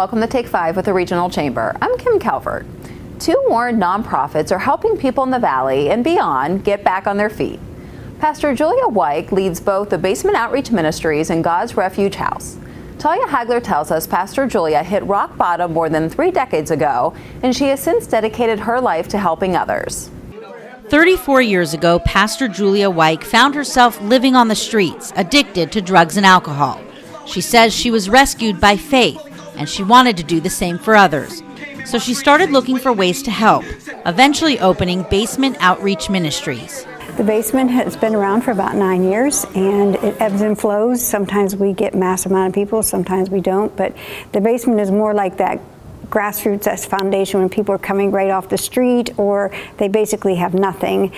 welcome to Take 5 with the Regional Chamber. I'm Kim Calvert. Two Warren nonprofits are helping people in the Valley and beyond get back on their feet. Pastor Julia Wike leads both the Basement Outreach Ministries and God's Refuge House. Talia Hagler tells us Pastor Julia hit rock bottom more than 3 decades ago, and she has since dedicated her life to helping others. 34 years ago, Pastor Julia Wike found herself living on the streets, addicted to drugs and alcohol. She says she was rescued by faith, and she wanted to do the same for others. So she started looking for ways to help, eventually opening Basement Outreach Ministries. The basement has been around for about 9 years, and it ebbs and flows. Sometimes we get massive amount of people, sometimes we don't, but the basement is more like that grassroots as foundation when people are coming right off the street, or they basically have nothing,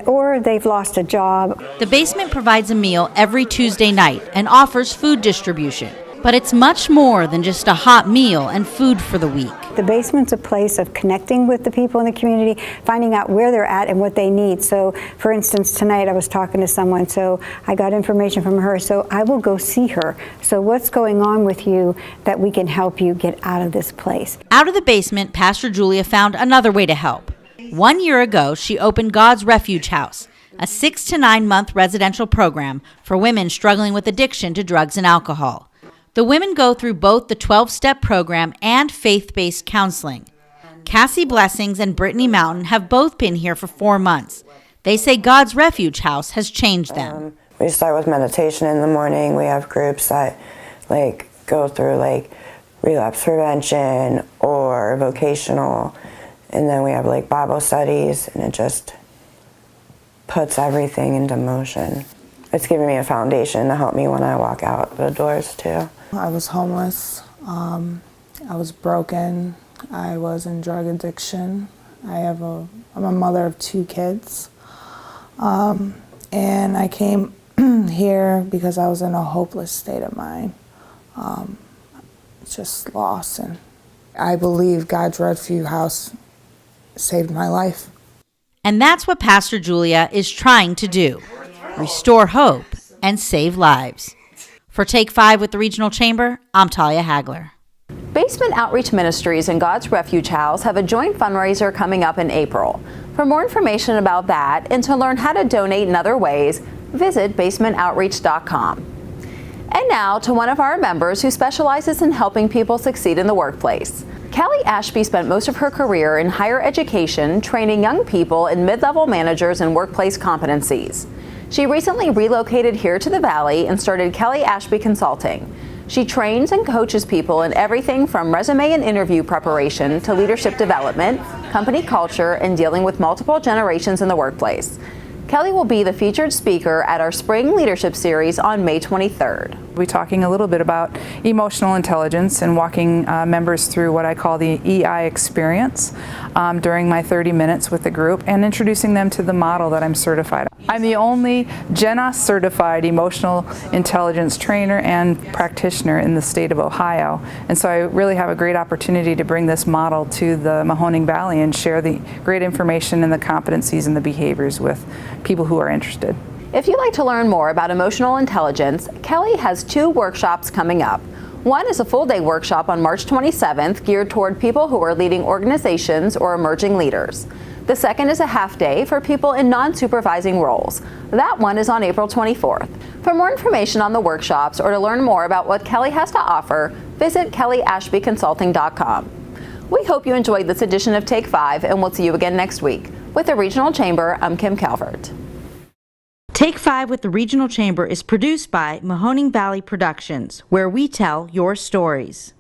or they've lost a job. The basement provides a meal every Tuesday night and offers food distribution. But it's much more than just a hot meal and food for the week. The basement's a place of connecting with the people in the community, finding out where they're at and what they need. So, for instance, tonight I was talking to someone, so I got information from her, so I will go see her. So what's going on with you that we can help you get out of this place? Out of the basement, Pastor Julia found another way to help. 1 year ago, she opened God's Refuge House, a 6 to 9 month residential program for women struggling with addiction to drugs and alcohol. The women go through both the 12-step program and faith-based counseling. Cassie Blessings and Brittany Mountain have both been here for 4 months. They say God's Refuge House has changed them. We start with meditation in the morning. We have groups that go through relapse prevention or vocational, and then we have Bible studies, and it just puts everything into motion. It's given me a foundation to help me when I walk out the doors too. I was homeless, I was broken, I was in drug addiction. I'm a mother of 2 kids. And I came here because I was in a hopeless state of mind, just lost. And I believe God's Refuge House saved my life. And that's what Pastor Julia is trying to do: restore hope and save lives. For Take 5 with the Regional Chamber, I'm Talia Hagler. Basement Outreach Ministries and God's Refuge House have a joint fundraiser coming up in April. For more information about that and to learn how to donate in other ways, visit basementoutreach.com. And now to one of our members who specializes in helping people succeed in the workplace. Kelley Ashby spent most of her career in higher education, training young people in mid-level managers and workplace competencies. She recently relocated here to the Valley and started Kelley Ashby Consulting. She trains and coaches people in everything from resume and interview preparation to leadership development, company culture, and dealing with multiple generations in the workplace. Kelley will be the featured speaker at our Spring Leadership Series on May 23rd. We'll be talking a little bit about emotional intelligence and walking members through what I call the EI experience during my 30 minutes with the group, and introducing them to the model that I'm certified. I'm the only GENA certified emotional intelligence trainer and practitioner in the state of Ohio, and so I really have a great opportunity to bring this model to the Mahoning Valley and share the great information and the competencies and the behaviors with people who are interested. If you'd like to learn more about emotional intelligence, Kelley has 2 workshops coming up. One is a full-day workshop on March 27th geared toward people who are leading organizations or emerging leaders. The second is a half-day for people in non-supervising roles. That one is on April 24th. For more information on the workshops or to learn more about what Kelley has to offer, visit KelleyAshbyConsulting.com. We hope you enjoyed this edition of Take 5, and we'll see you again next week. With the Regional Chamber, I'm Kim Calvert. Take 5 with the Regional Chamber is produced by Mahoning Valley Productions, where we tell your stories.